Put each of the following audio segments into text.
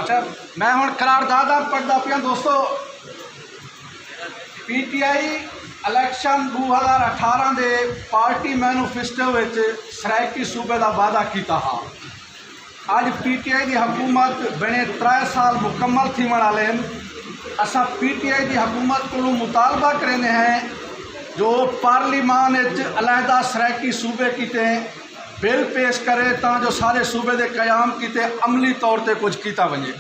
अच्छा मैं हुण करारदादा पढ़दा पिया दोस्तों। PTI इलैक्शन 2018 के पार्टी मैनीफेस्टो सराइकी सूबे का वादा किया हा। अज PTI की हुकूमत बने 3 साल मुकम्मल थी वाले असा PTI की हुकूमत को मुतालबा करें हैं जो पार्लीमान अलहदा सराइकी सूबे किते बिल पेश करे ता जो सारे सूबे के कयाम किते अमली तौर पर कुछ किया वजे।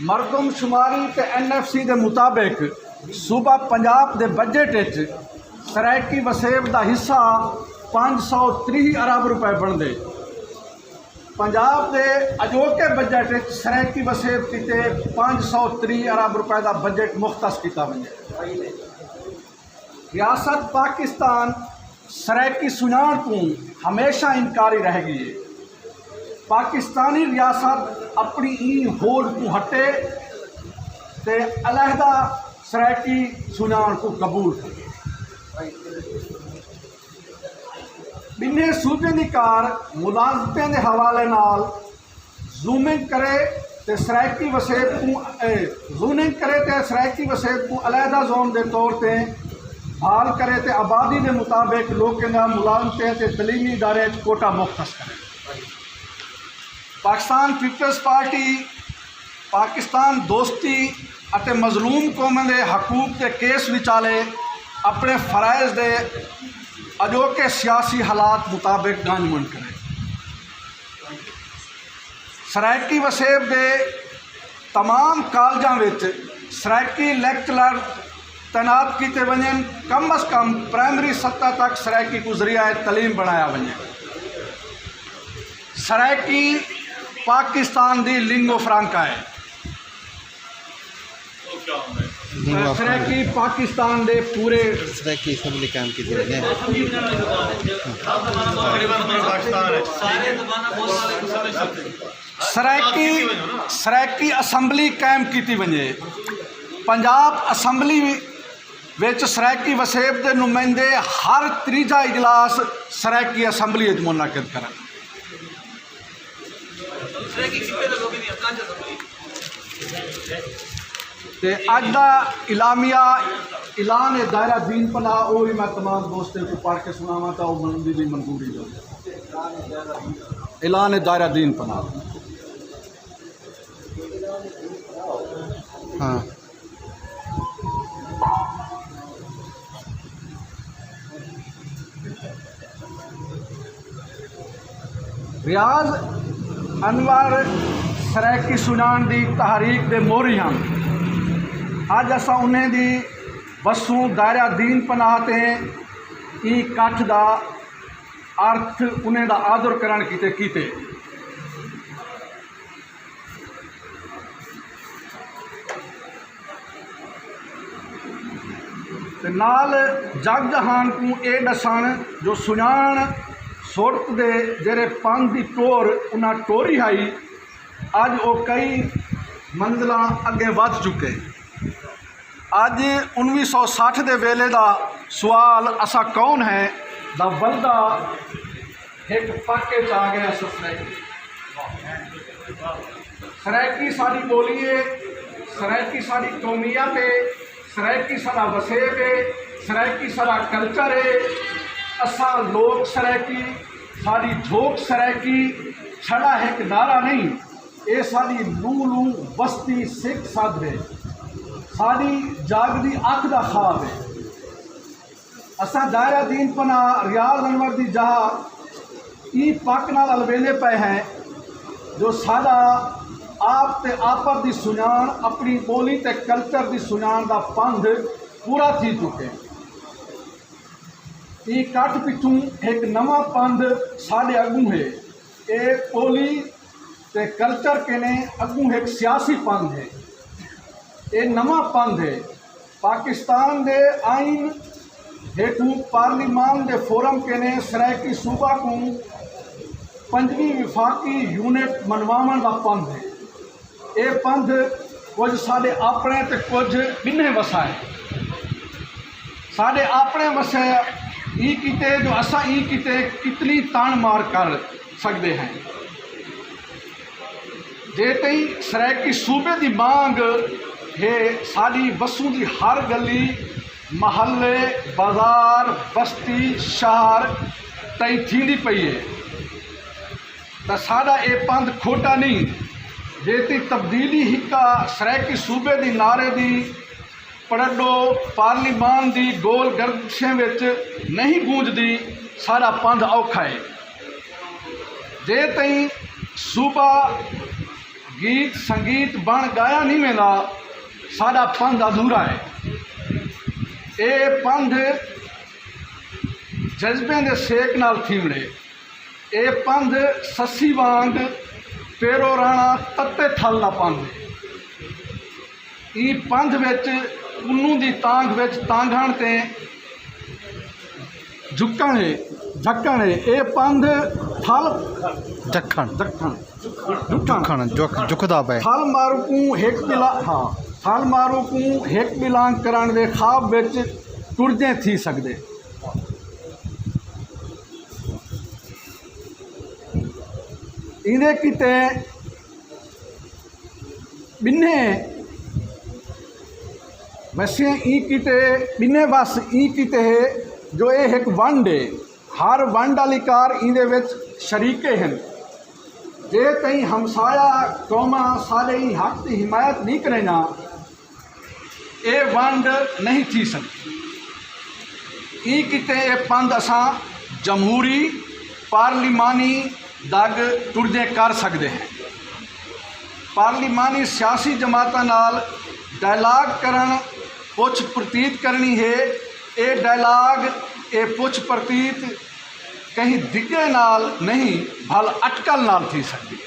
मरदमशुमारी ते NFC के मुताबिक सूबा पंजाब के बजट सराइकी वसेब का हिस्सा 530 अरब रुपए बनते। पंजाब के अजोके बजट सराइकी वसेब किते 530 अरब रुपए का बजट मुख्तस किया वजे। रियासत पाकिस्तान सराइकी सुनाण को हमेशा इनकारी रह गई है। पाकिस्तानी रियासत अपनी ई होड़ को हटे ते अलहदा सराइकी सुनाण को कबूल करे। बिन्ने सूबे की कार मुलाजमतें के हवाले नाल जूमिंग करे ते सराइकी वसेब को जूमिंग करे ते सराइकी वसेब को अलहदा जोन के तौर पर हाल करे ते आबादी के मुताबिक लोगों का मुलाजमतें ते तलीमी इदारे कोटा मुख्तस करे। पाकिस्तान पीपल्स पार्टी पाकिस्तान दोस्ती अते मजलूम कौमें के हकूक के केस विचाले अपने फराइज के अजोके सियासी हालात मुताबिक गांजमंद करे। सराइकी वसेब के तमाम कॉलेजों में सराइकी लैक्चरर तैनात किए वजन कम अज़ कम प्राइमरी सतह तक सराइकी को जरिया तलीम बनाया वजे। सराइकी पाकिस्तान की लिंगो फ्रांका है। सराइकी पाकिस्तान के पूरे सराइकी असम्बली काम की सराइकी असम्बली कायम की वजे। पंजाब असम्बली विच सराइकी वसेब के नुमाइंदे हर तीजा इजलास सराइकी असम्बली मुनक़िद करन। ते अज का इलामिया ऐलान दायरा दीन पनाह वो भी मैं तमाम दोस्तों को पढ़ के सुनावा तो उनकी भी मंजूरी दो। ऐलान दायरा दीन पनाह। हाँ रियाज अनवर सराइकी सुनाण की तहरीक के मोहरी हैं। अज असा उन्हें दी वसूं दायरा दीन पनाह ते ई कठ का अर्थ उन्हें दा आदर करण कीते। नाल जग जहान को ये दसन जो सुनाण सुरत दे जेरे पंज की टोर उन्हें टोरी आई अज वो कई मंजिल अगे वध चुके। अज 1960 के वेले का सवाल असा कौन है दा बलदा एक पाके च आ गया। सराइकी साड़ी बोली है, सराइकी साड़ी कौमियत है, सराइकी साड़ा वसेब है, सराइकी साड़ा कल्चर है। असा लोग सराइकी साड़ी झोंक सराइकी छड़ा एक नारा नहीं, ये साड़ी लू लू बस्ती सिख साध है, साड़ी जागदी अख का ख्वाब है। असा दायरा दीन पनाह रियाज अनवर की जहा ई पक नाल अलवेले पे हैं जो साड़ा आप ते आपस की सुनाण अपनी बोली ते कल्चर की सुनाण का पंध पूरा थी चुके। ई कट पिछू एक नवा पंध साढ़े अगू है। ये बोली ते कल्चर के ने अगू एक सियासी पंध है। ये नवा पंध है। पाकिस्तान के आइन हेठू पार्लीमान के फोरम के ने सराइकी सूबा को 5वीं विफाकी यूनिट मनवावन का पंध है। ये पंध कुछ साढ़े अपने तो कुछ बिन्ने वसाए। साढ़े अपने वसे ई किते जो असा ई किते कितनी तान मार कर सकते हैं। जे तई सराइकी सूबे की मांग है साड़ी बसूं की हर गली महल्ले बाजार बस्ती शहर तई थींदी पई है तो साड़ा ये पंध खोटा नहीं जे ती तब्दीली हिक्का सराइकी सूबे की नारे की पड़डो पार्लीमान की गोल गर्दिशें विच नहीं गूंजदी साड़ा पंध औखा है। जे तई सूबा गीत संगीत बन गाया नहीं वेंदा साड़ा पंध अधूरा है। ये पंध जज्बे के सेक नाल थीवड़े ये पंध ससी वांग पेरो राणा तत्ते थल दा पंध ई पंध विच उन्नू दी तांग विच तांघण ते झुकण है झक्कण है। ये पंध थल जखण झक्कण जखण झुकदा पे थल मारू को हेक पिला हाँ थल मारू को हेक बिलांग करण दे ख्वाब विच टुरदे थी सकदे। इहदे किते बिन्ने वैसे ई किते बिन्ने बस ई किते है जो ये एक वंड है हर वंड वाली कार इहदे विच शरीके हैं। जे कहीं हमसाया कौमा सारे ही हक की हिमायत नहीं करेना ये वंड नहीं थी सकती। ई किते ये पंध असां जमहूरी पार्लीमानी दग टुरदे कर सकते हैं। पार्लीमानी सियासी जमातां नाल डायलाग करन पुछ प्रतीत करनी है। ये डायलाग ये पुछ प्रतीत कहीं दिगे नाल नहीं भल अटकल नाल थी सकती।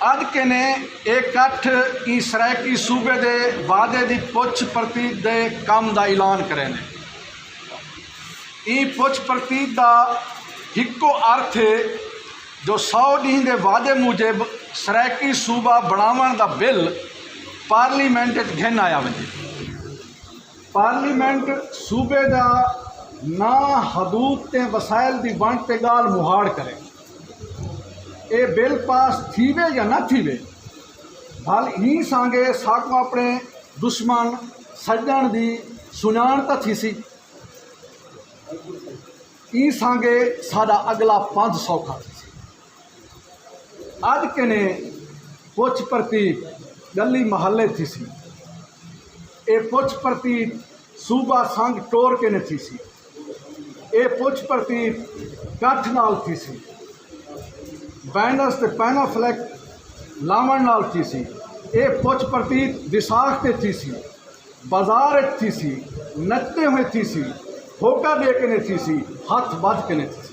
अज के ने इकट्ठ ई सराइकी सूबे दे वादे दी पुछ प्रतीत दे काम दा ऐलान करे ने। ई पुछ प्रतीत दा हिक्को अर्थ है जो 100 ॾींहं दे वादे मूजिब सराइकी सूबा बनावण दा बिल पार्लीमेंट घिन आया वञे। पार्लीमेंट सूबे दा ना हदूद ते वसाइल दी वंड ते गाल मुहाड़ करे। ये बिल पास थीवे या ना थीवे भल ही सांगे साको अपने दुश्मन सज्जन दी सुञाण तो थी सी। ई सांगे साडा अगला पंध सौखा थी सी। अज के ने पुछ प्रतीत गली महल्ले थी सी। ये पुछ प्रतीत सूबा संग टोर के ने थी सी। ये पुछ प्रतीत कठ नाल थी सी। बैनर्स ते पैना फ्लैग लावण नाल थी सी। ये पुछ प्रतीत विसाख ते थी सी। बाजार थी सी। नचते हुए थी सी। होका दे के ने थी सी। हाथ बध के ने थी सी।